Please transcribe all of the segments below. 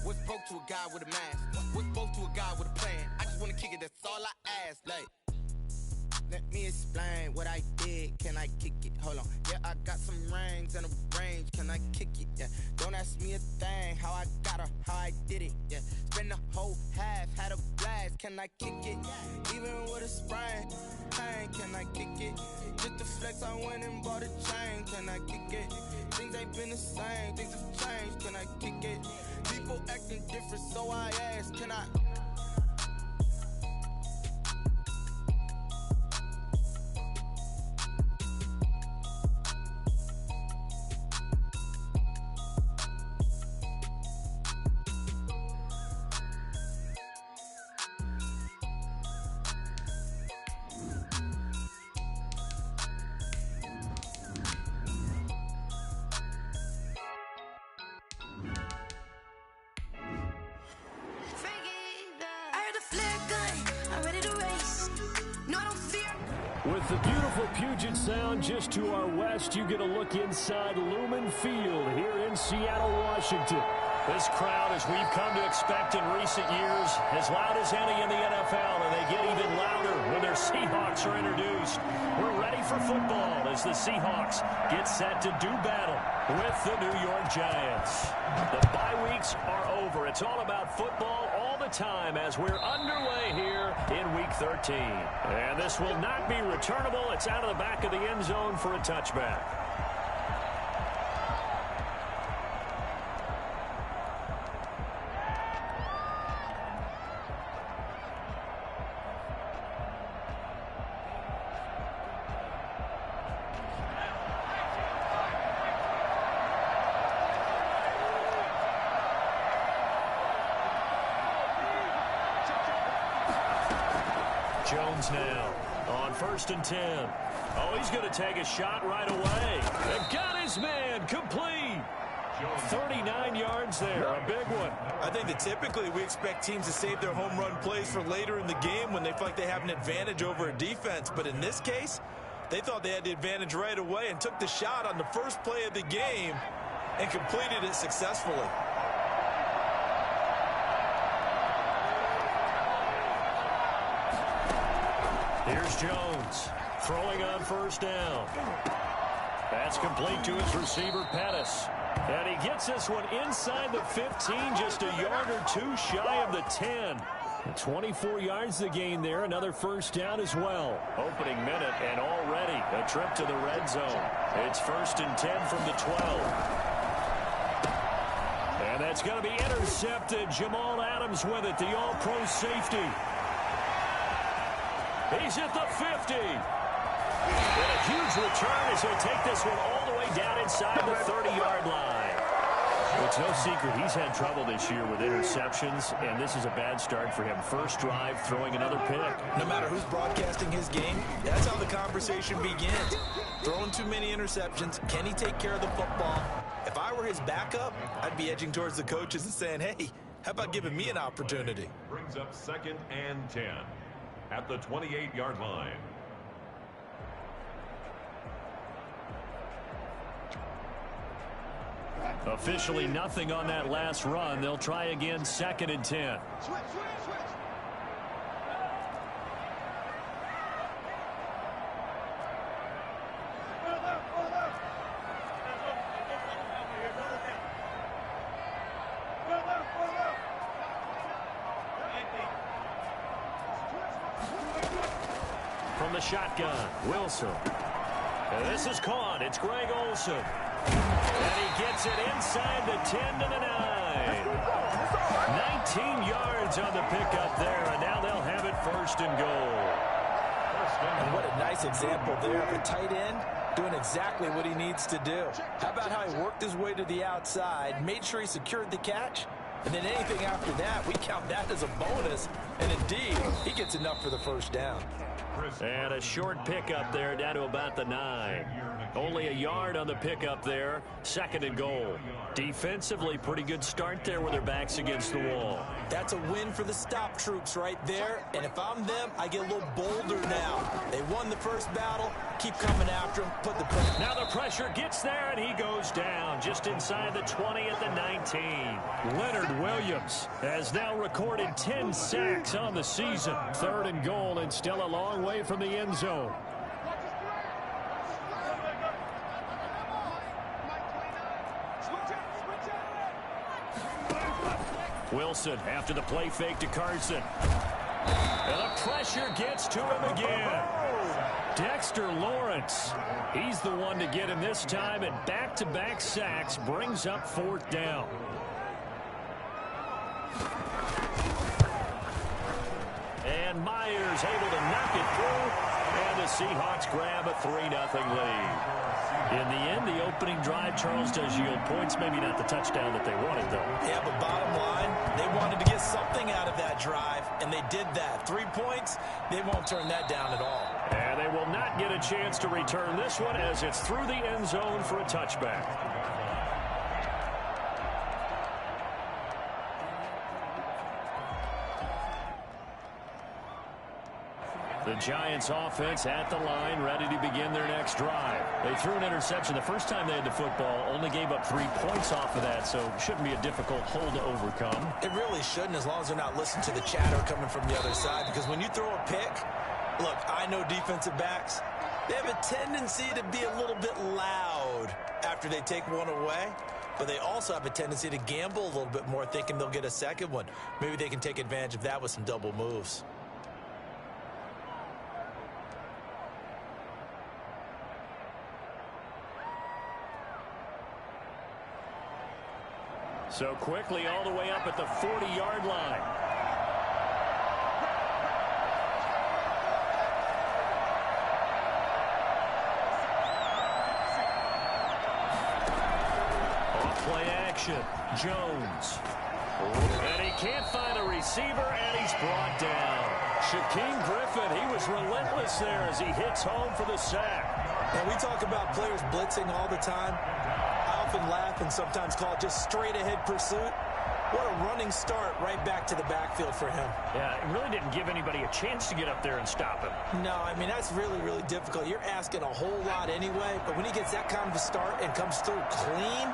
What's broke to a guy with a mask? What's broke to a guy with a plan? I just wanna kick it, that's all I ask. Like, let me explain what I did. Can I kick it? Hold on. Yeah, I got some rings and a range. Can I kick it? Yeah. Don't ask me a thing. How I got her, how I did it. Yeah. Spend the whole half, had a blast. Can I kick it? Even with a sprain, pain. Can I kick it? Just to flex, I went and bought a chain. Can I kick it? Things ain't been the same. Things have changed. Can I kick it? People acting different, so I ask. Can I? With the beautiful Puget Sound just to our west, you get a look inside Lumen Field here in Seattle, Washington. This crowd, as we've come to expect in recent years, as loud as any in the NFL, and they get even louder when their Seahawks are introduced. We're ready for football as the Seahawks get set to do battle with the New York Giants. The bye weeks are over. It's all about football all the time as we're underway here in Week 13. And this will not be returnable. It's out of the back of the end zone for a touchback. Jones now on 1st and 10. Oh, he's going to take a shot right away. And got his man complete. 39 yards there, a big one. I think that typically we expect teams to save their home run plays for later in the game when they feel like they have an advantage over a defense. But in this case, they thought they had the advantage right away and took the shot on the first play of the game and completed it successfully. Here's Jones throwing on 1st down. That's complete to his receiver, Pettis. And he gets this one inside the 15, just a yard or two shy of the 10. 24 yards to gain there, another 1st down as well. Opening minute and already a trip to the red zone. It's 1st and 10 from the 12. And that's going to be intercepted. Jamal Adams with it, the all-pro safety. He's at the 50. And a huge return as he'll take this one all the way down inside the 30-yard line. It's no secret he's had trouble this year with interceptions, and this is a bad start for him. First drive, throwing another pick. No matter who's broadcasting his game, that's how the conversation begins. Throwing too many interceptions, can he take care of the football? If I were his backup, I'd be edging towards the coaches and saying, hey, how about giving me an opportunity? Brings up 2nd and 10 at the 28-yard line. Officially nothing on that last run. They'll try again, 2nd and 10. From the shotgun, Wilson. And this is caught. It's Greg Olsen. And he gets it inside the 10 to the 9. 19 yards on the pickup there, and now they'll have it 1st and goal. And what a nice example there of a tight end doing exactly what he needs to do. How about how he worked his way to the outside, made sure he secured the catch, and then anything after that, we count that as a bonus. And indeed, he gets enough for the 1st down. And a short pickup there down to about the 9. Only a yard on the pickup there. 2nd and goal. Defensively, pretty good start there with their backs against the wall. That's a win for the stop troops right there. And if I'm them, I get a little bolder now. They won the first battle. Keep coming after them. Put the pressure. Now the pressure gets there, and he goes down just inside the 20 at the 19. Leonard Williams has now recorded 10 sacks on the season. 3rd and goal, and still a long way from the end zone. Wilson after the play fake to Carson. And the pressure gets to him again. Dexter Lawrence. He's the one to get him this time, and back-to-back sacks brings up 4th down. And Myers able to knock it through, and the Seahawks grab a 3-0 lead. In the end, the opening drive, Charles, does yield points. Maybe not the touchdown that they wanted, though. Yeah, but bottom line, they wanted to get something out of that drive, and they did that. 3 points, they won't turn that down at all. And they will not get a chance to return this one as it's through the end zone for a touchback. The Giants offense at the line, ready to begin their next drive. They threw an interception the first time they had the football, only gave up 3 points off of that, so shouldn't be a difficult hole to overcome. It really shouldn't, as long as they're not listening to the chatter coming from the other side, because when you throw a pick, look, I know defensive backs, they have a tendency to be a little bit loud after they take one away, but they also have a tendency to gamble a little bit more, thinking they'll get a second one. Maybe they can take advantage of that with some double moves. So quickly all the way up at the 40-yard line. Off play action. Jones. And he can't find a receiver, and he's brought down. Shaquem Griffin, he was relentless there as he hits home for the sack. And we talk about players blitzing all the time. I often laugh and sometimes call it just straight-ahead pursuit. What a running start right back to the backfield for him. Yeah, it really didn't give anybody a chance to get up there and stop him. No, I mean, that's really, really difficult. You're asking a whole lot anyway, but when he gets that kind of a start and comes through clean,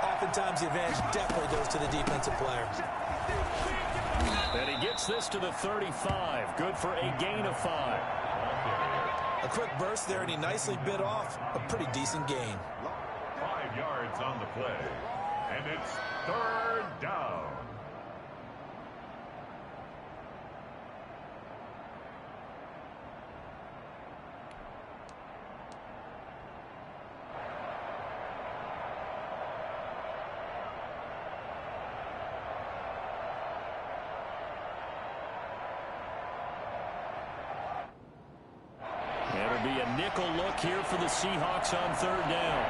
oftentimes the advantage definitely goes to the defensive player. And he gets this to the 35. Good for a gain of 5. A quick burst there, and he nicely bit off a pretty decent gain. 5 yards on the play, and it's 3rd down. It'll be a nickel look here for the Seahawks on 3rd down.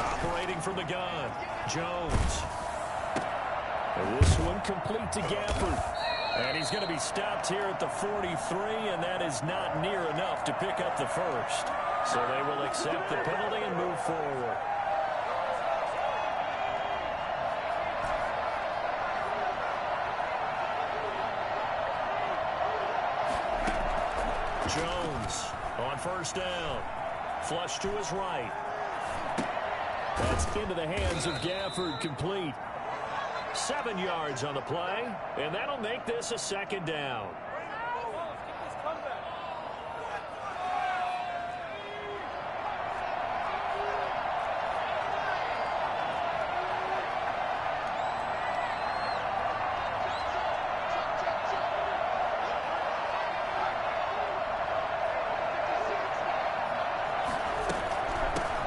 Operating from the gun, Jones. And this one complete to Gafford. And he's going to be stopped here at the 43, and that is not near enough to pick up the first. So they will accept the penalty and move forward. Jones on 1st down. Flush to his right. That's into the hands of Gafford, complete. 7 yards on the play, and that'll make this a 2nd down.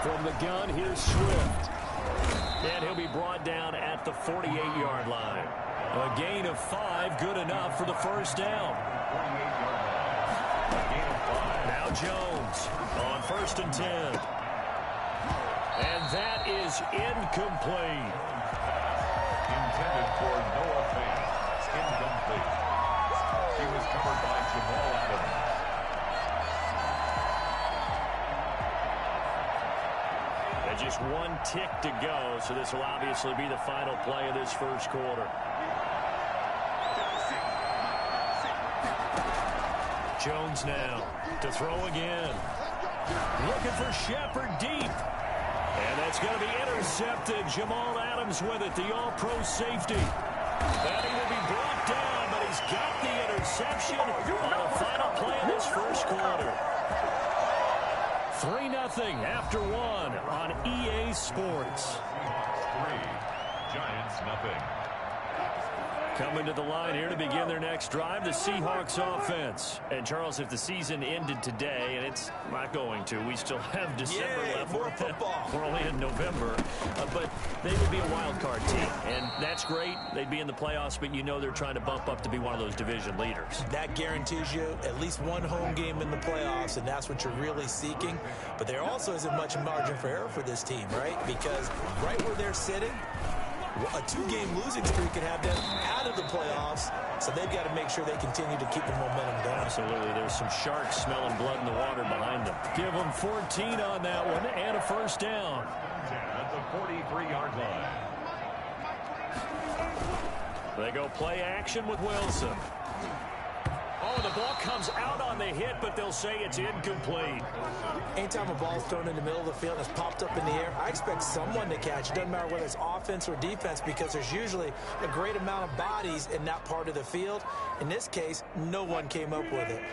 From the gun, here's Swift. And he'll be brought down at the 48-yard line. A gain of 5, good enough for the 1st down. Now Jones on 1st and 10. And that is incomplete. Intended for Noah Fant. Incomplete. He was covered by Jamal Adams. And just one tick to go, so this will obviously be the final play of this first quarter. Jones now to throw again. Looking for Shepard deep. And that's going to be intercepted. Jamal Adams with it, the all-pro safety. And he will be brought down, but he's got the interception on the final play of this first quarter. 3-0 after one on EA Sports. 3, Giants nothing. Coming to the line here to begin their next drive, the Seahawks offense. And, Charles, if the season ended today, and it's not going to, we still have December left. More football. We're only in November. But they would be a wild card team. And that's great. They'd be in the playoffs, but you know they're trying to bump up to be one of those division leaders. That guarantees you at least one home game in the playoffs, and that's what you're really seeking. But there also isn't much margin for error for this team, right? Because right where they're sitting, a 2-game losing streak could have them out of the playoffs, so they've got to make sure they continue to keep the momentum going. Absolutely. There's some sharks smelling blood in the water behind them. Give them 14 on that one and a first down. At the 43-yard line. They go play action with Wilson. Oh, the ball comes out on the hit, but they'll say it's incomplete. Anytime a ball's thrown in the middle of the field and it's popped up in the air, I expect someone to catch. It doesn't matter whether it's offense or defense, because there's usually a great amount of bodies in that part of the field. In this case, no one came up with it.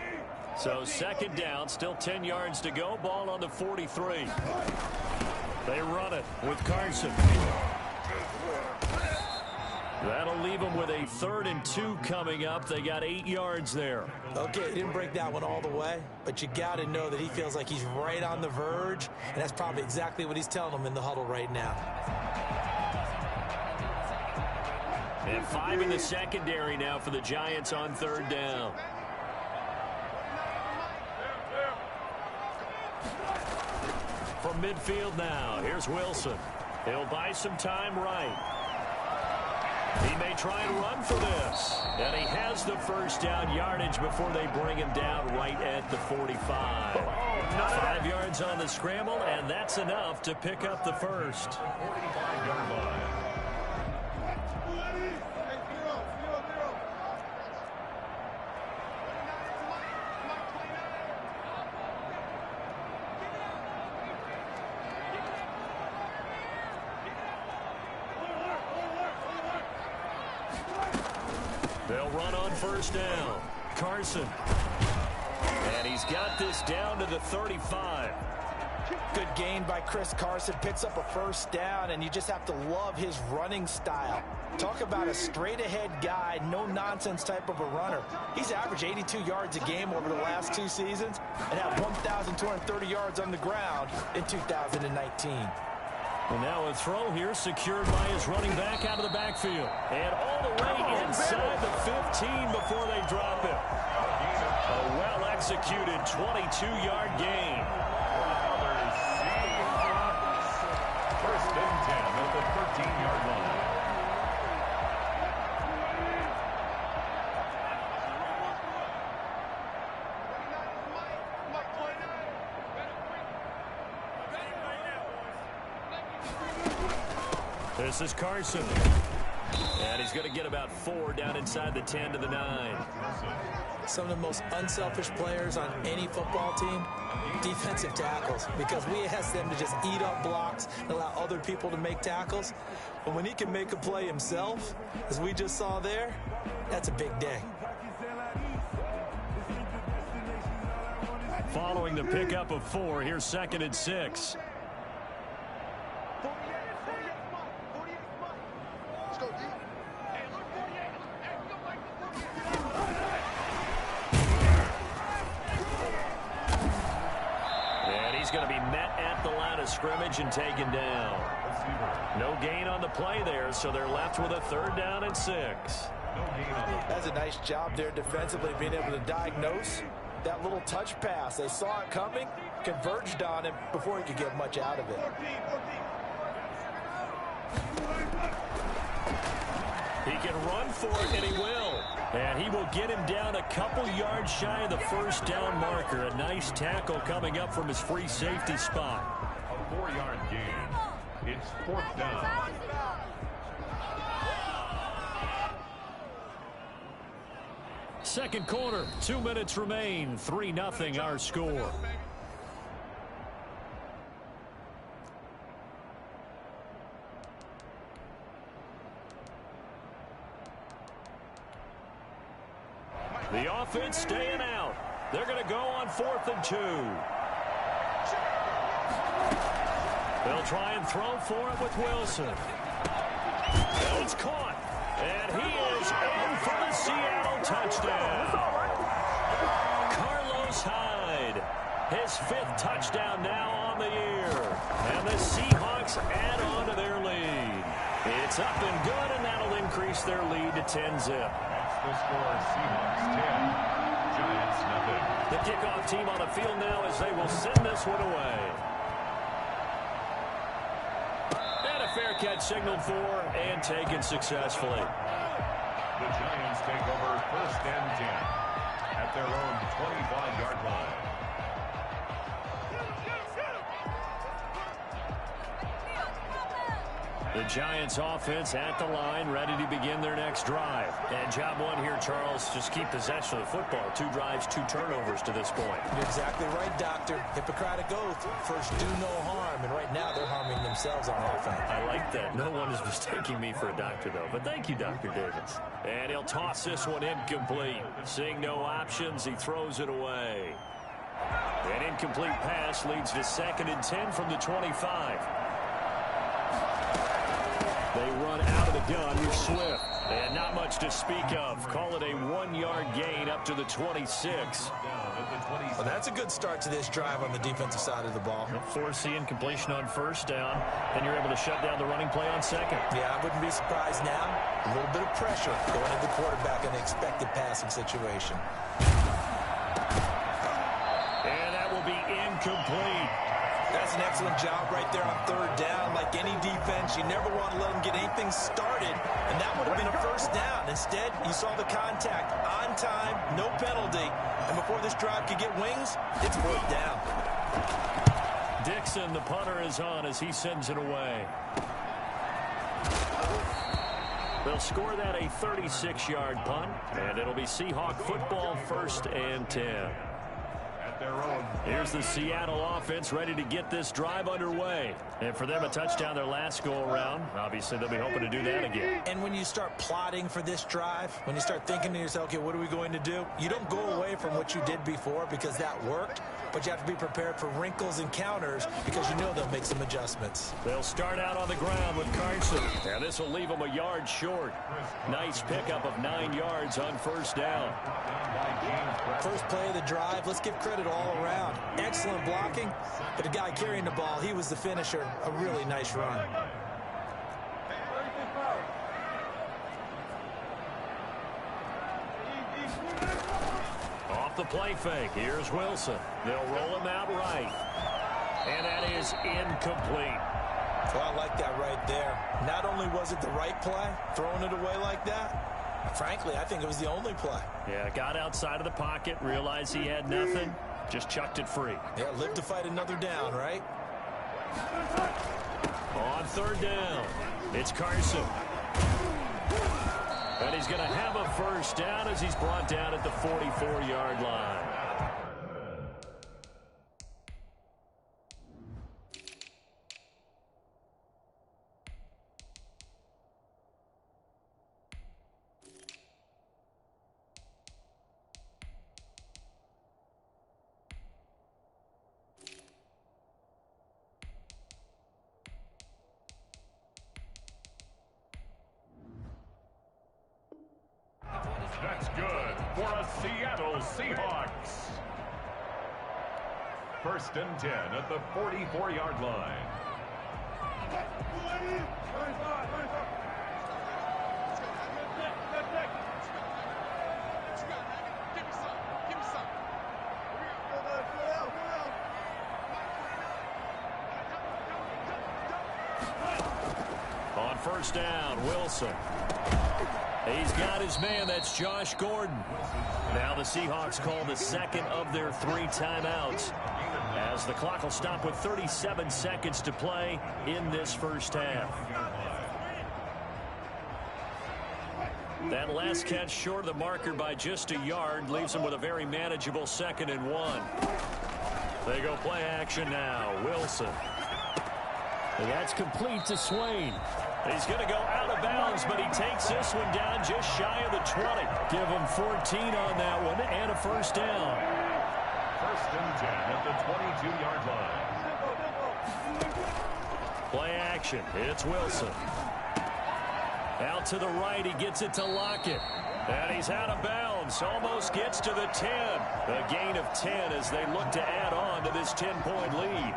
So second down, still 10 yards to go. Ball on the 43. They run it with Carson. That'll leave them with a 3rd and 2 coming up. They got 8 yards there. Okay, he didn't break that one all the way, but you got to know that he feels like he's right on the verge, and that's probably exactly what he's telling them in the huddle right now. And 5 in the secondary now for the Giants on 3rd down. From midfield now, here's Wilson. He'll buy some time right. He may try and run for this. And he has the first down yardage before they bring him down right at the 45. 5 yards on the scramble, and that's enough to pick up the first. 45-yard line. They'll run on first down. Carson. And he's got this down to the 35. Good gain by Chris Carson. Picks up a first down, and you just have to love his running style. Talk about a straight-ahead guy, no-nonsense type of a runner. He's averaged 82 yards a game over the last 2 seasons and had 1,230 yards on the ground in 2019. And now a throw here secured by his running back out of the backfield. And all the way inside the 15 before they drop it. A well-executed 22-yard gain. First and 10 at the 13-yard line. This is Carson. And he's going to get about 4 down inside the 10 to the 9. Some of the most unselfish players on any football team, defensive tackles, because we ask them to just eat up blocks and allow other people to make tackles. But when he can make a play himself, as we just saw there, that's a big day. Following the pickup of 4, here's 2nd and 6. Going to be met at the line of scrimmage and taken down. No gain on the play there, so they're left with a 3rd down and 6. That's a nice job there defensively, being able to diagnose that little touch pass. They saw it coming, converged on him before he could get much out of it. He can run for it, and he will. And he will get him down a couple yards shy of the first down marker. A nice tackle coming up from his free safety spot. A 4-yard gain. It's 4th down. Second quarter, 2 minutes remain. 3-0 our score. The offense staying out. They're going to go on 4th and 2. They'll try and throw for it with Wilson. It's caught. And he is in for the Seattle touchdown. Carlos Hyde, his 5th touchdown now on the year. And the Seahawks add on to their lead. It's up and good, and that'll increase their lead to 10-zip. That's the score. Seahawks 10, Giants nothing. The kickoff team on the field now as they will send this one away. And a fair catch signaled for and taken successfully. The Giants take over 1st and 10 at their own 25-yard line. The Giants offense at the line, ready to begin their next drive. And job one here, Charles, just keep possession of the football. 2 drives, 2 turnovers to this point. You're exactly right, Doctor. Hippocratic oath. First, do no harm. And right now, they're harming themselves on offense. I like that. No one is mistaking me for a doctor, though. But thank you, Dr. Davis. And he'll toss this one incomplete. Seeing no options, he throws it away. An incomplete pass leads to 2nd and 10 from the 25. They run out of the gun with Swift. And not much to speak of. Call it a 1-yard gain up to the 26. Well, that's a good start to this drive on the defensive side of the ball. Force the incompletion on 1st down. Then you're able to shut down the running play on 2nd. Yeah, I wouldn't be surprised now. A little bit of pressure going at the quarterback in an expected passing situation. And that will be incomplete. That's an excellent job right there on 3rd down. Like any defense, you never want to let them get anything started, and that would have been a 1st down. Instead, you saw the contact on time, no penalty, and before this drive could get wings, it's 4th down. Dixon, the punter, is on as he sends it away. They'll score that a 36-yard punt, and it'll be Seahawk football 1st and 10. Here's the Seattle offense ready to get this drive underway. And for them, a touchdown their last go-around. Obviously, they'll be hoping to do that again. And when you start plotting for this drive, when you start thinking to yourself, okay, what are we going to do? You don't go away from what you did before because that worked, but you have to be prepared for wrinkles and counters because you know they'll make some adjustments. They'll start out on the ground with Carson. And this will leave them a yard short. Nice pickup of 9 yards on 1st down. First play of the drive, let's give credit all around. Excellent blocking, but the guy carrying the ball, he was the finisher. A really nice run. Off the play fake, here's Wilson. They'll roll him out right. And that is incomplete. Well, I like that right there. Not only was it the right play, throwing it away like that, frankly, I think it was the only play. Yeah, got outside of the pocket, realized he had nothing, just chucked it free. Yeah, live to fight another down, right? On 3rd down, it's Carson. And he's going to have a 1st down as he's brought down at the 44-yard line. That's good for a Seattle Seahawks. 1st and 10 at the 44-yard line. On 1st down, Wilson. He's got his man. That's Josh Gordon. Now the Seahawks call the second of their 3 timeouts, as the clock will stop with 37 seconds to play in this first half. That last catch short of the marker by just a yard leaves them with a very manageable 2nd and 1. They go play action now. Wilson. And that's complete to Swain. He's going to go out of bounds, but he takes this one down just shy of the 20. Give him 14 on that one and a first down. 1st and 10 at the 22-yard line. Play action. It's Wilson. Out to the right. He gets it to Lockett. And he's out of bounds. Almost gets to the 10. A gain of 10 as they look to add on to this 10-point lead.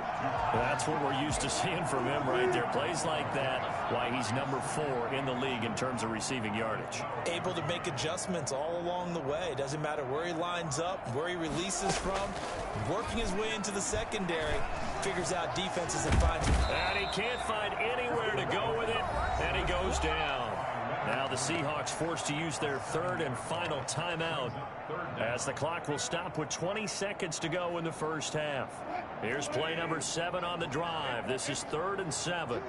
That's what we're used to seeing from him right there. Plays like that, why he's number 4 in the league in terms of receiving yardage. Able to make adjustments all along the way. Doesn't matter where he lines up, where he releases from. Working his way into the secondary. Figures out defenses and finds him. And he can't find anywhere to go with it. And he goes down. Now the Seahawks forced to use their 3rd and final timeout, as the clock will stop with 20 seconds to go in the first half. Here's play number 7 on the drive. This is 3rd and 7.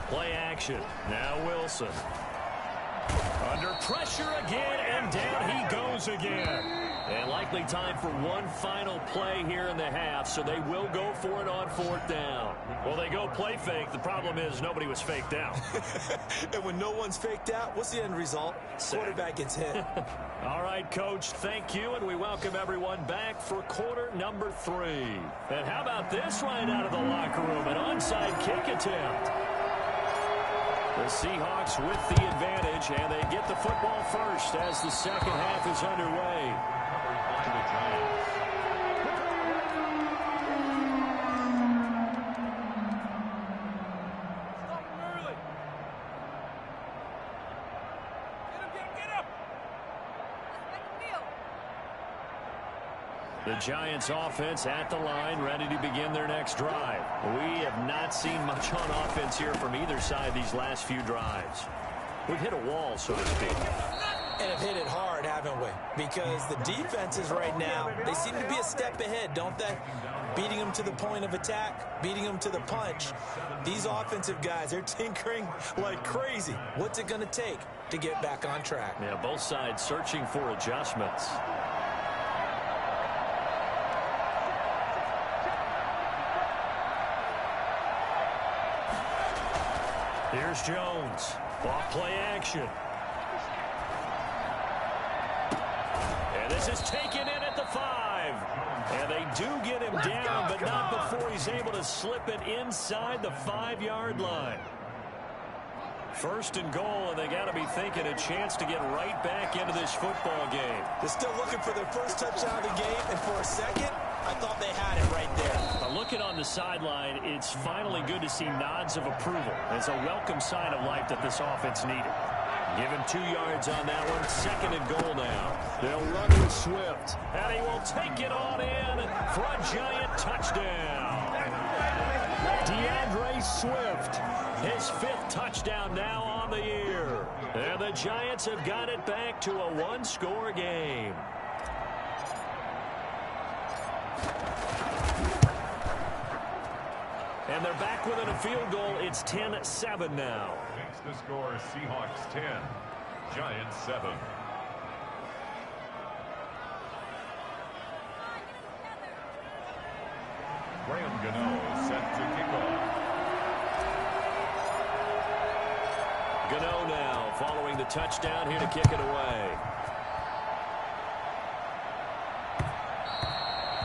Play action. Now Wilson. Under pressure again, and down he goes again. And likely time for one final play here in the half, so they will go for it on 4th down. Well, they go play fake. The problem is nobody was faked out. And when no one's faked out, what's the end result? Quarterback gets hit. All right, Coach, thank you, and we welcome everyone back for quarter number 3. And how about this right out of the locker room? An onside kick attempt. The Seahawks with the advantage, and they get the football first as the second half is underway. Covered by the Giants. The Giants offense at the line, ready to begin their next drive. We have not seen much on offense here from either side these last few drives. We've hit a wall, so to speak. And have hit it hard, haven't we? Because the defenses right now, they seem to be a step ahead, don't they? Beating them to the point of attack, beating them to the punch. These offensive guys, they're tinkering like crazy. What's it going to take to get back on track? Yeah, both sides searching for adjustments. Here's Jones. Off play action. And this is taken in at the 5. And they do get him down, but not before he's able to slip it inside the 5-yard line. 1st and goal, and they got to be thinking a chance to get right back into this football game. They're still looking for their first touchdown of the game, and for a second, I thought they had it right there. Looking on the sideline, it's finally good to see nods of approval. It's a welcome sign of life that this offense needed. Give him 2 yards on that one. 2nd and goal now. They'll run with Swift. And he will take it on in for a Giant touchdown. DeAndre Swift, his 5th touchdown now on the year. And the Giants have got it back to a 1-score game. And they're back within a field goal. It's 10-7 now. Makes the score Seahawks 10, Giants 7. Graham Gano set to kick off. Gano now following the touchdown here to kick it away.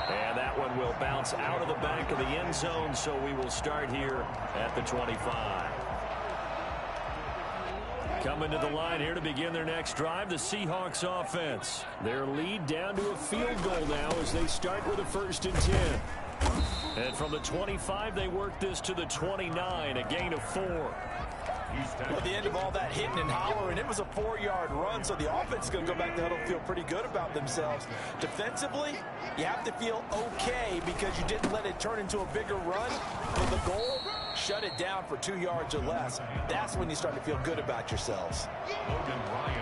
And that one will bounce out of the back of the end zone, so we will start here at the 25. Coming to the line here to begin their next drive, the Seahawks offense. Their lead down to a field goal now as they start with a 1st and 10. And from the 25, they work this to the 29, a gain of 4. Well, at the end of all that hitting and hollering, it was a 4-yard run, so the offense is going to go back to huddle and feel pretty good about themselves. Defensively, you have to feel okay because you didn't let it turn into a bigger run. But the goal, shut it down for 2 yards or less. That's when you start to feel good about yourselves.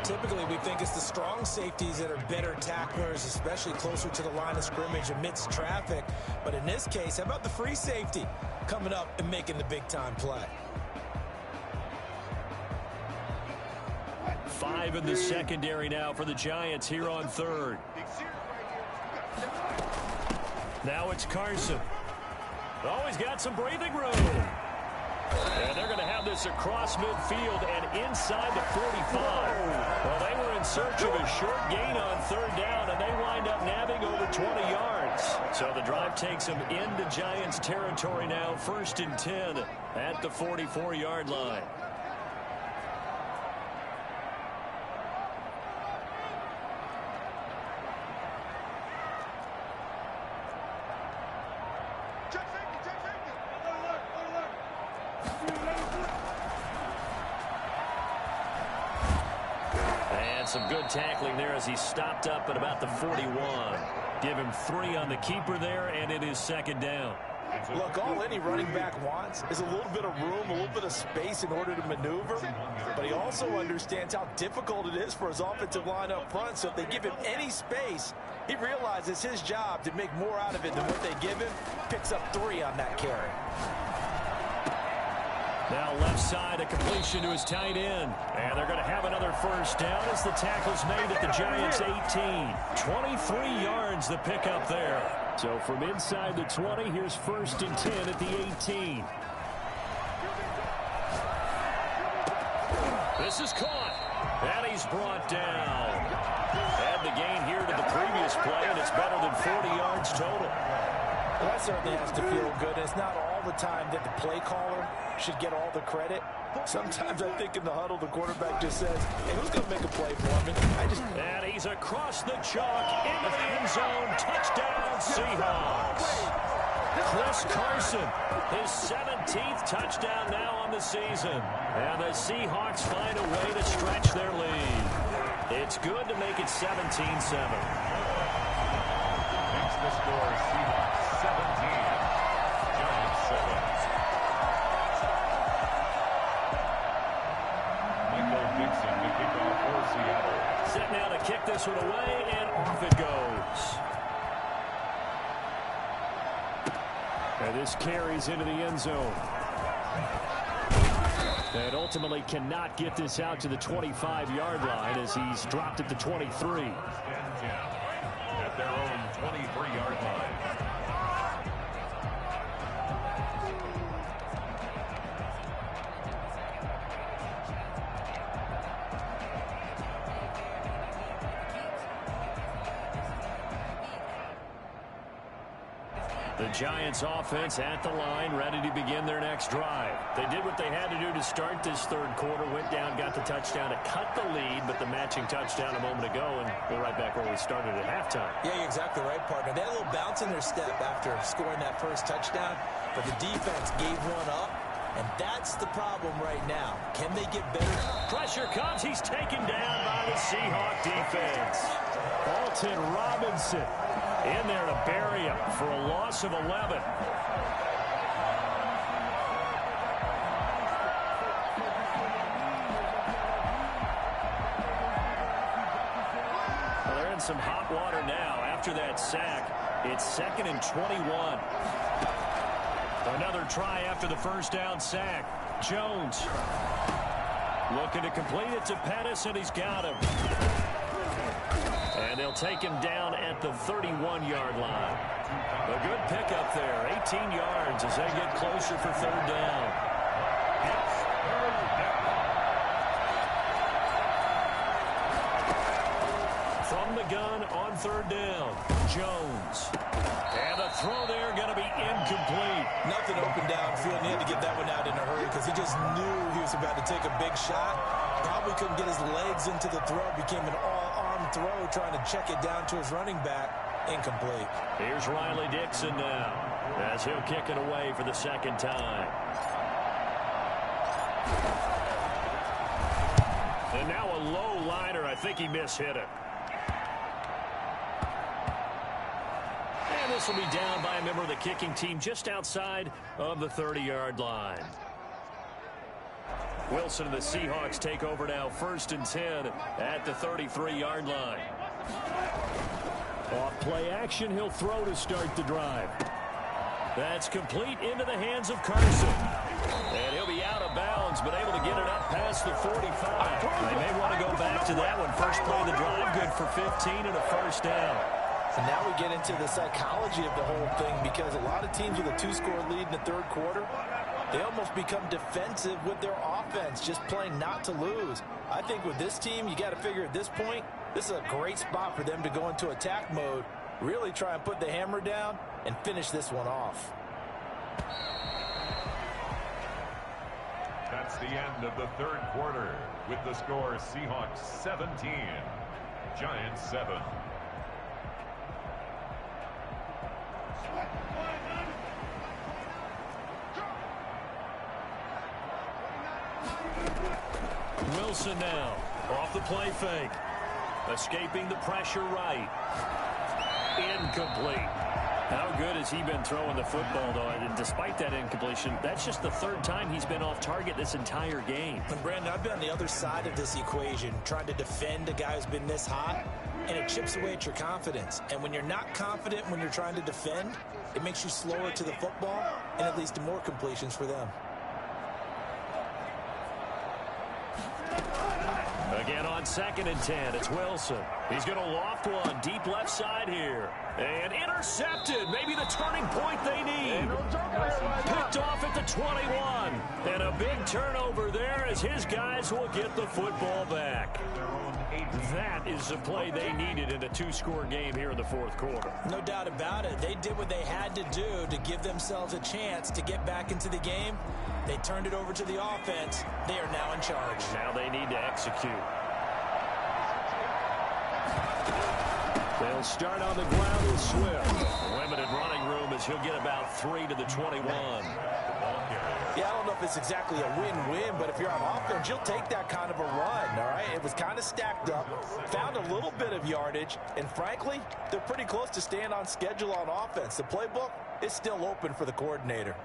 Typically, we think it's the strong safeties that are better tacklers, especially closer to the line of scrimmage amidst traffic. But in this case, how about the free safety coming up and making the big-time play? 5 in the secondary now for the Giants here on third. Now it's Carson. Oh, he's got some breathing room. And they're going to have this across midfield and inside the 45. Well, they were in search of a short gain on third down, and they wind up nabbing over 20 yards. So the drive takes them into Giants territory now, 1st and 10 at the 44-yard line. Some good tackling there as he stopped up at about the 41. Give him 3 on the keeper there, and it is 2nd down. Look, all any running back wants is a little bit of room, a little bit of space in order to maneuver. But he also understands how difficult it is for his offensive line up front. So if they give him any space, he realizes his job to make more out of it than what they give him. Picks up 3 on that carry. Now left side, a completion to his tight end. And they're going to have another 1st down as the tackle's made at the Giants' 18. 23 yards the pickup there. So from inside the 20, here's 1st and 10 at the 18. This is caught. And he's brought down. Add the gain here to the previous play, and it's better than 40 yards total. Well, that certainly has to feel good. It's not all the time that the play caller should get all the credit. Sometimes I think in the huddle, the quarterback just says, hey, who's going to make a play for me? And he's across the chalk into the end zone. Touchdown, Seahawks. Chris Carson, his 17th touchdown now on the season. And the Seahawks find a way to stretch their lead. It's good to make it 17-7. Makes the score Seahawks 17, Giants 7. Michael Dixon to kick off for Seattle. Set now to kick this one away, and off it goes. And this carries into the end zone. And ultimately cannot get this out to the 25-yard line as he's dropped at the 23. At their own 23-yard line. The Giants offense at the line, ready to begin their next drive. They did what they had to do to start this third quarter, went down, got the touchdown to cut the lead, but the matching touchdown a moment ago, and we're right back where we started at halftime. Yeah, you're exactly right, partner. They had a little bounce in their step after scoring that first touchdown, but the defense gave one up, and that's the problem right now. Can they get better? Pressure comes. He's taken down by the Seahawk defense. Alton Robinson in there to bury him for a loss of 11. Well, they're in some hot water now after that sack. It's 2nd and 21. Another try after the first down sack. Jones looking to complete it to Pettis, and he's got him. And they'll take him down at the 31-yard line. A good pickup there, 18 yards as they get closer for 3rd down. From the gun on 3rd down, Jones. And the throw there going to be incomplete. Nothing open downfield. He had to get that one out in a hurry because he just knew he was about to take a big shot. Probably couldn't get his legs into the throw. Became an all-arm throw trying to check it down to his running back. Incomplete. Here's Riley Dixon now as he'll kick it away for the 2nd time. And now a low liner. I think he mishit it. And this will be down by a member of the kicking team just outside of the 30-yard line. Wilson and the Seahawks take over now, 1st and 10 at the 33-yard line. Off play action, he'll throw to start the drive. That's complete into the hands of Carson. And he'll be out of bounds, but able to get it up past the 45. They may want to go back to that one. First play of the drive, good for 15 and a first down. And now we get into the psychology of the whole thing, because a lot of teams with a 2-score lead in the third quarter, they almost become defensive with their offense, just playing not to lose. I think with this team, you got to figure at this point, this is a great spot for them to go into attack mode, really try and put the hammer down and finish this one off. That's the end of the third quarter with the score Seahawks 17, Giants 7. Wilson now off the play fake, escaping the pressure right. Incomplete. How good has he been throwing the football, though? And despite that incompletion, that's just the third time he's been off target this entire game. And Brandon, I've been on the other side of this equation, trying to defend a guy who's been this hot, and it chips away at your confidence. And when you're not confident when you're trying to defend, it makes you slower to the football, and it leads to more completions for them. Again on 2nd and 10, it's Wilson. He's going to loft one deep left side here. And intercepted. Maybe the turning point they need. Picked off at the 21. And a big turnover there as his guys will get the football back. That is the play they needed in a 2-score game here in the fourth quarter. No doubt about it. They did what they had to do to give themselves a chance to get back into the game. They turned it over to the offense. They are now in charge. Now they need to execute. They'll start on the ground with Swift. Limited running room as he'll get about 3 to the 21. Yeah, I don't know if it's exactly a win-win, but if you're on offense, you'll take that kind of a run, all right? It was kind of stacked up, found a little bit of yardage, and frankly, they're pretty close to staying on schedule on offense. The playbook is still open for the coordinator.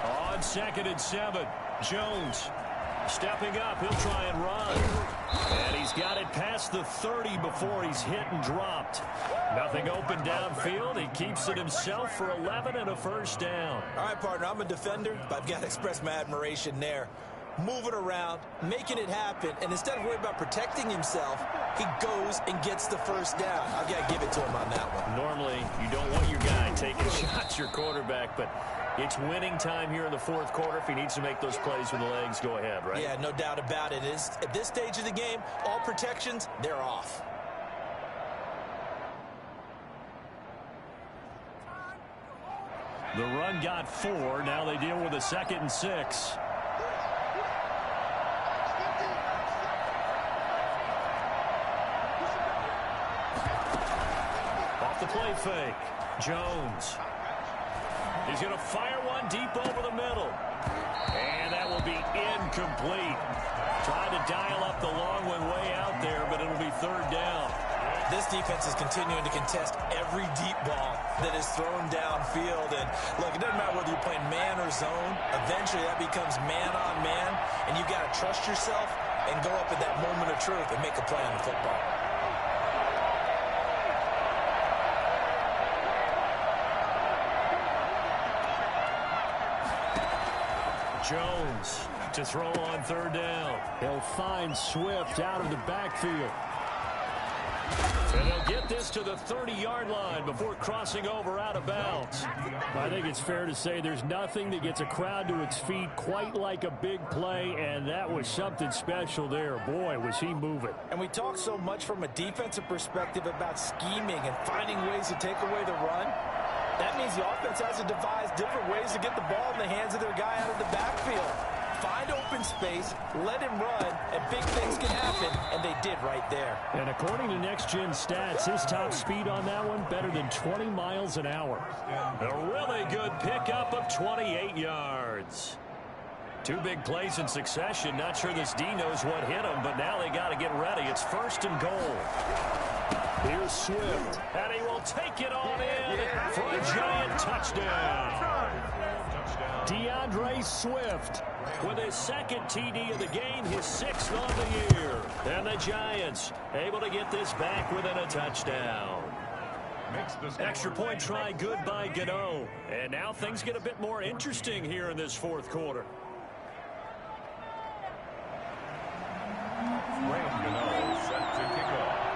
On 2nd and 7, Jones stepping up. He'll try and run. And he's got it past the 30 before he's hit and dropped. Nothing open downfield. He keeps it himself for 11 and a first down. All right, partner, I'm a defender, but I've got to express my admiration there. Moving around, making it happen, and instead of worrying about protecting himself, he goes and gets the first down. I've got to give it to him on that one. Normally, you don't want your guy taking shots, your quarterback, but it's winning time here in the fourth quarter. If he needs to make those plays with the legs, go ahead, right? Yeah, no doubt about it. At this stage of the game, all protections, they're off. The run got 4. Now they deal with a 2nd and 6. Off the play fake, Jones. He's going to fire one deep over the middle. And that will be incomplete. Trying to dial up the long one way out there, but it'll be 3rd down. This defense is continuing to contest every deep ball that is thrown downfield. And look, it doesn't matter whether you're playing man or zone. Eventually that becomes man on man. And you got to trust yourself and go up at that moment of truth and make a play on the football. Jones to throw on 3rd down. He'll find Swift out of the backfield. And they'll get this to the 30-yard line before crossing over out of bounds. I think it's fair to say there's nothing that gets a crowd to its feet quite like a big play, and that was something special there. Boy, was he moving. And we talk so much from a defensive perspective about scheming and finding ways to take away the run. That means the offense has to devise different ways to get the ball in the hands of their guy out of the backfield. Find open in space, let him run, and big things can happen, and they did right there. And according to Next Gen Stats, his top speed on that one, better than 20 miles an hour. A really good pickup of 28 yards. Two big plays in succession. Not sure this D knows what hit him, but now they got to get ready. It's 1st and goal. Here's Swift, and he will take it on in for a giant touchdown. DeAndre Swift with his 2nd TD of the game, his 6th on the year. And the Giants able to get this back within a touchdown. Extra point try good by Gano. And now things get a bit more interesting here in this 4th quarter. Graham Gano set to kick off.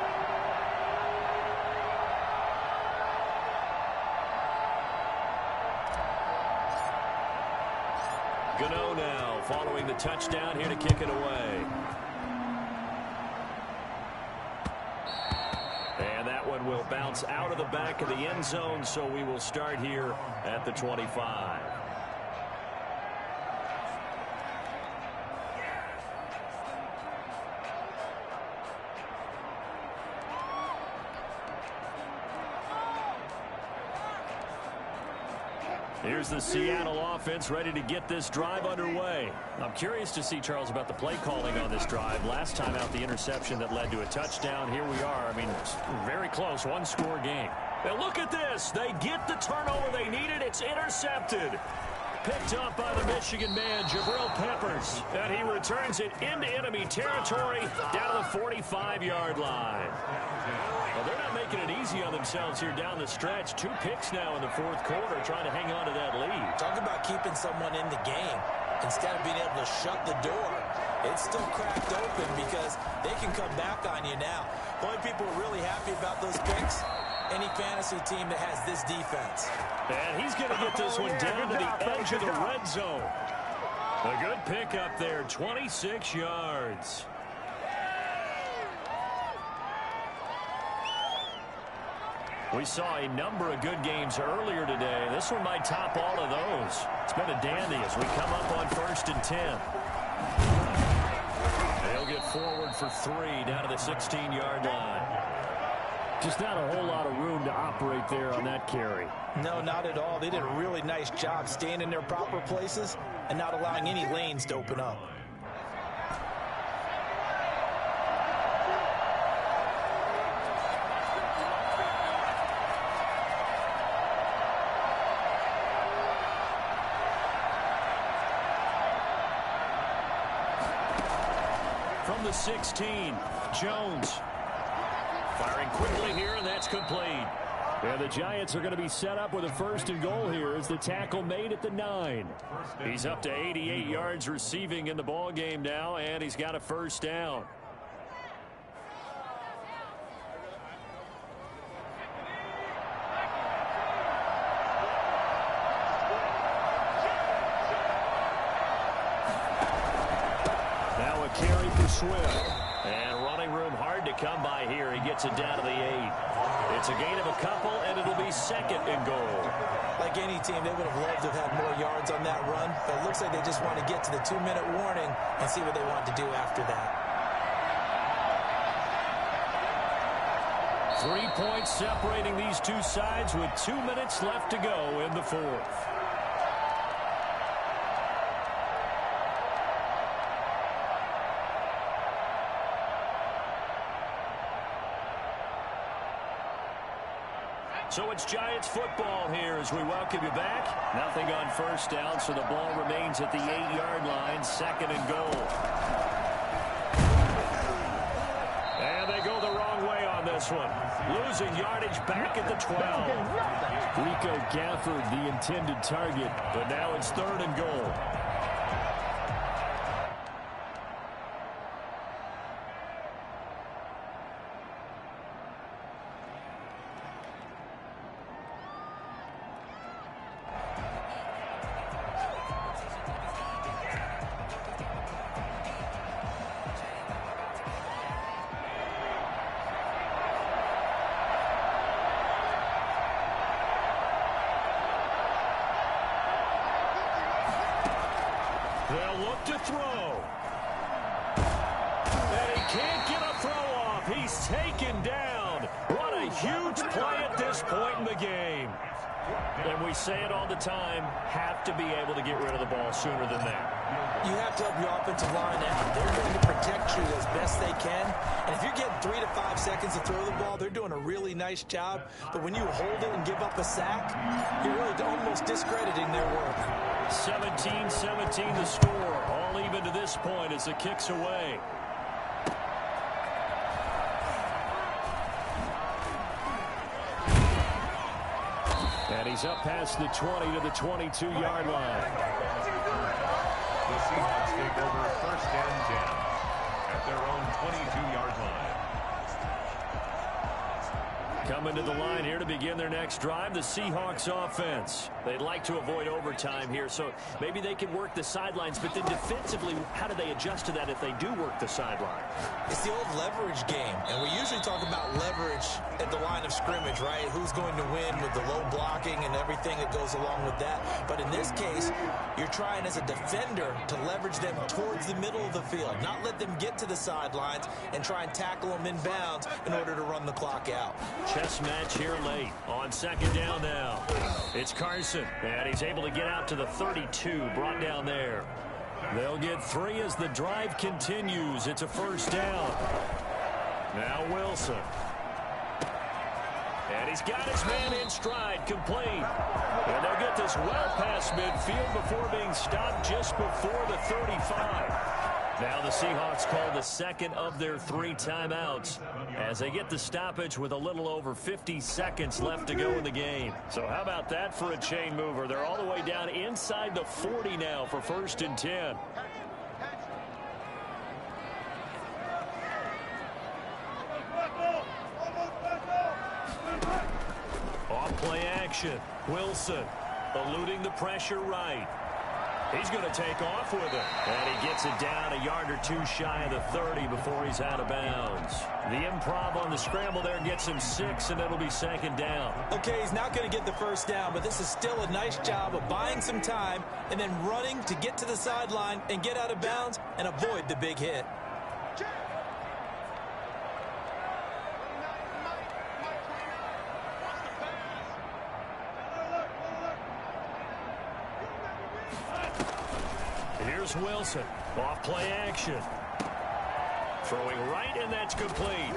Gano now following the touchdown here to kick it away. And that one will bounce out of the back of the end zone, so we will start here at the 25. Here's the Seattle offense ready to get this drive underway. I'm curious to see, Charles, about the play calling on this drive. Last time out, the interception that led to a touchdown. Here we are. I mean, very close, one-score game. And look at this. They get the turnover they needed. It's intercepted. Picked up by the Michigan man, Jabril Peppers. And he returns it into enemy territory down to the 45-yard line. Well, they're not making it easy on themselves here down the stretch. 2 picks now in the 4th quarter, trying to hang on to that lead. Talk about keeping someone in the game instead of being able to shut the door. It's still cracked open because they can come back on you now. The only people who are really happy about those picks, any fantasy team that has this defense. And he's going to get this one down to the edge of the red zone. A good pickup there, 26 yards. We saw a number of good games earlier today. This one might top all of those. It's been a dandy as we come up on 1st and 10. They'll get forward for 3 down to the 16-yard line. Just not a whole lot of room to operate there on that carry. No, not at all. They did a really nice job staying in their proper places and not allowing any lanes to open up. From the 16, Jones. Firing quickly here, and that's complete. And the Giants are going to be set up with a 1st and goal here as the tackle made at the 9. He's up to 88 yards receiving in the ball game now, and he's got a 1st down. Now a carry for Swift. And running room hard to come by here. He gets it down to the 8. It's a gain of a couple, and it'll be 2nd and goal. Like any team, they would have loved to have had more yards on that run, but it looks like they just want to get to the 2-minute warning and see what they want to do after that. 3 points separating these two sides with 2 minutes left to go in the 4th. So it's Giants football here as we welcome you back. Nothing on 1st down, so the ball remains at the 8-yard line, 2nd and goal. And they go the wrong way on this one. Losing yardage back at the 12. Rico Gafford, the intended target, but now it's 3rd and goal. They'll look to throw. And he can't get a throw off. He's taken down. What a huge play at this point in the game. And we say it all the time, have to be able to get rid of the ball sooner than that. You have to help your offensive line out. They're going to protect you as best they can. And if you're getting 3 to 5 seconds to throw the ball, they're doing a really nice job. But when you hold it and give up a sack, you're really almost discrediting their work. 17-17 the score. All even to this point as the kick's away. And he's up past the 20 to the 22-yard line. The Seahawks take over first and 10 at their own 22-yard line. Coming to the line here to begin their next drive, the Seahawks offense. They'd like to avoid overtime here, so maybe they can work the sidelines, but then defensively, how do they adjust to that if they do work the sideline? It's the old leverage game, and we usually talk about leverage at the line of scrimmage, right? Who's going to win with the low blocking and everything that goes along with that. But in this case, you're trying as a defender to leverage them towards the middle of the field, not let them get to the sidelines and try and tackle them in bounds in order to run the clock out. Chess match here late on second down now. It's Carson, and he's able to get out to the 32, brought down there. They'll get 3 as the drive continues. It's a first down. Now Wilson. And he's got his man in stride, complete. And they'll get this well past midfield before being stopped just before the 35. Now the Seahawks call the second of their 3 timeouts as they get the stoppage with a little over 50 seconds left to go in the game. So how about that for a chain mover? They're all the way down inside the 40 now for first and 10. Off play action. Wilson eluding the pressure right. He's going to take off with it. And he gets it down a yard or 2 shy of the 30 before he's out of bounds. The improv on the scramble there gets him 6, and it'll be second down. Okay, he's not going to get the first down, but this is still a nice job of buying some time and then running to get to the sideline and get out of bounds and avoid the big hit. Here's Wilson. Off play action. Throwing right, and that's complete.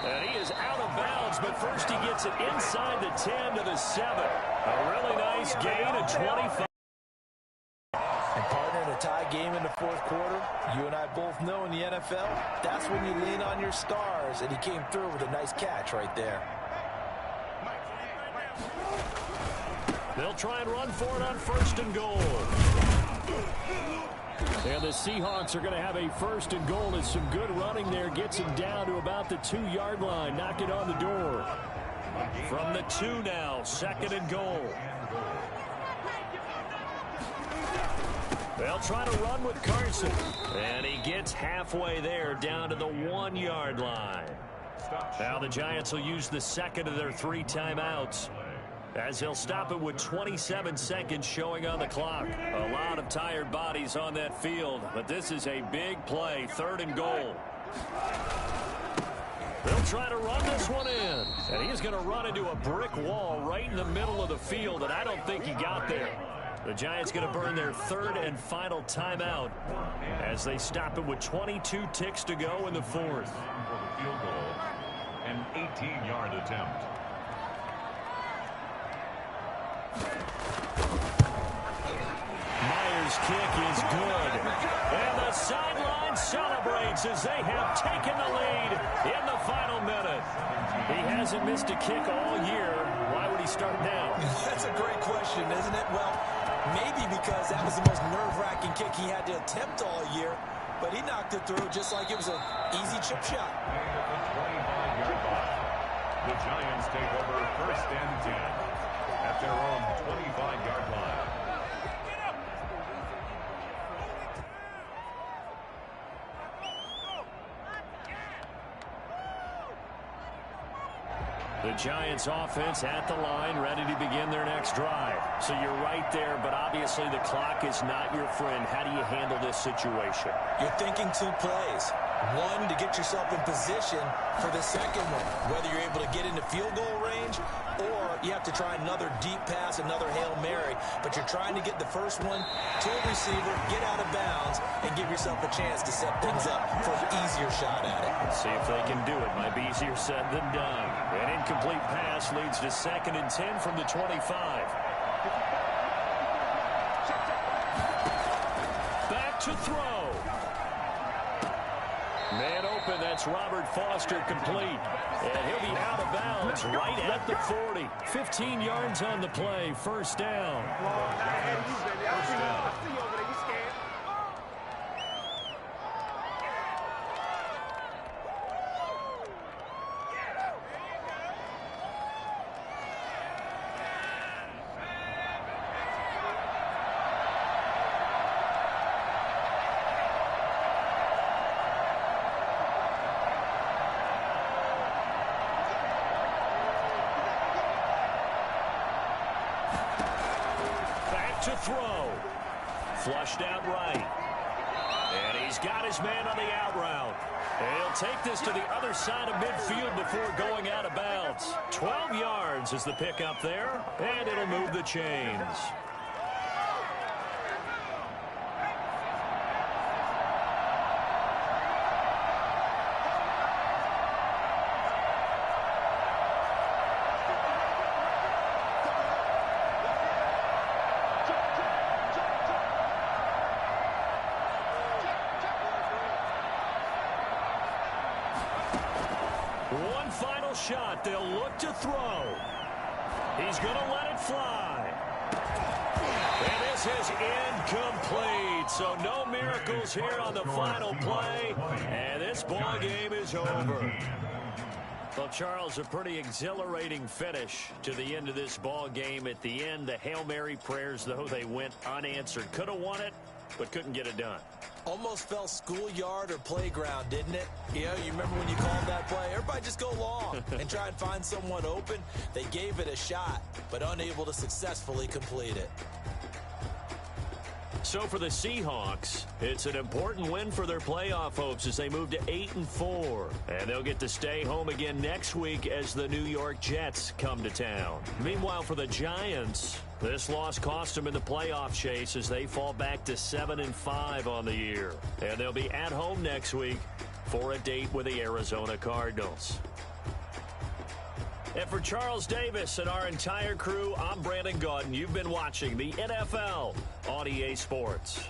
And he is out of bounds, but first he gets it inside the 10 to the 7. A really nice gain of 25. And partner, in a tie game in the fourth quarter, you and I both know in the NFL, that's when you lean on your stars, and he came through with a nice catch right there. They'll try and run for it on first and goal. And the Seahawks are going to have a first and goal as some good running there gets him down to about the 2-yard line. Knock it on the door. From the 2 now, second and goal. They'll try to run with Carson. And he gets halfway there down to the 1-yard line. Now the Giants will use the second of their 3 timeouts, as he'll stop it with 27 seconds showing on the clock. A lot of tired bodies on that field, but this is a big play, third and goal. They'll try to run this one in, and he's going to run into a brick wall right in the middle of the field, and I don't think he got there. The Giants going to burn their 3rd and final timeout as they stop it with 22 ticks to go in the 4th. Field goal, an 18-yard attempt. Myers' kick is good. And the sideline celebrates as they have taken the lead in the final minute. He hasn't missed a kick all year. Why would he start now? That's a great question, isn't it? Well, maybe because that was the most nerve-wracking kick he had to attempt all year, but he knocked it through just like it was an easy chip shot. The Giants take over first and 10 at their own 25-yard line. The Giants offense at the line, ready to begin their next drive. So you're right there, but obviously the clock is not your friend. How do you handle this situation? You're thinking 2 plays. One, to get yourself in position for the second one, whether you're able to get into field goal range or you have to try another deep pass, another Hail Mary, but you're trying to get the first one to a receiver, get out of bounds, and give yourself a chance to set things up for an easier shot at it. Let's see if they can do it. Might be easier said than done. An incomplete pass leads to 2nd and 10 from the 25. Back to throw. Man open, that's Robert Foster, complete. And he'll be out of bounds right at the 40. 15 yards on the play, first down. To throw. Flushed out right. And he's got his man on the out route. And he'll take this to the other side of midfield before going out of bounds. 12 yards is the pickup there, and it'll move the chains. One final shot. They'll look to throw. He's going to let it fly. And this is incomplete. So no miracles here on the final play. And this ball game is over. Well, Charles, a pretty exhilarating finish to the end of this ball game. At the end, the Hail Mary prayers, though, they went unanswered. Could have won it, but couldn't get it done. Almost felt schoolyard or playground, didn't it? You know, you remember when you called that play? Everybody just go long and try and find someone open. They gave it a shot, but unable to successfully complete it. So for the Seahawks, it's an important win for their playoff hopes as they move to 8-4. And they'll get to stay home again next week as the New York Jets come to town. Meanwhile, for the Giants, this loss cost them in the playoff chase as they fall back to 7-5 on the year. And they'll be at home next week for a date with the Arizona Cardinals. And for Charles Davis and our entire crew, I'm Brandon Gaudin. You've been watching the NFL on EA Sports.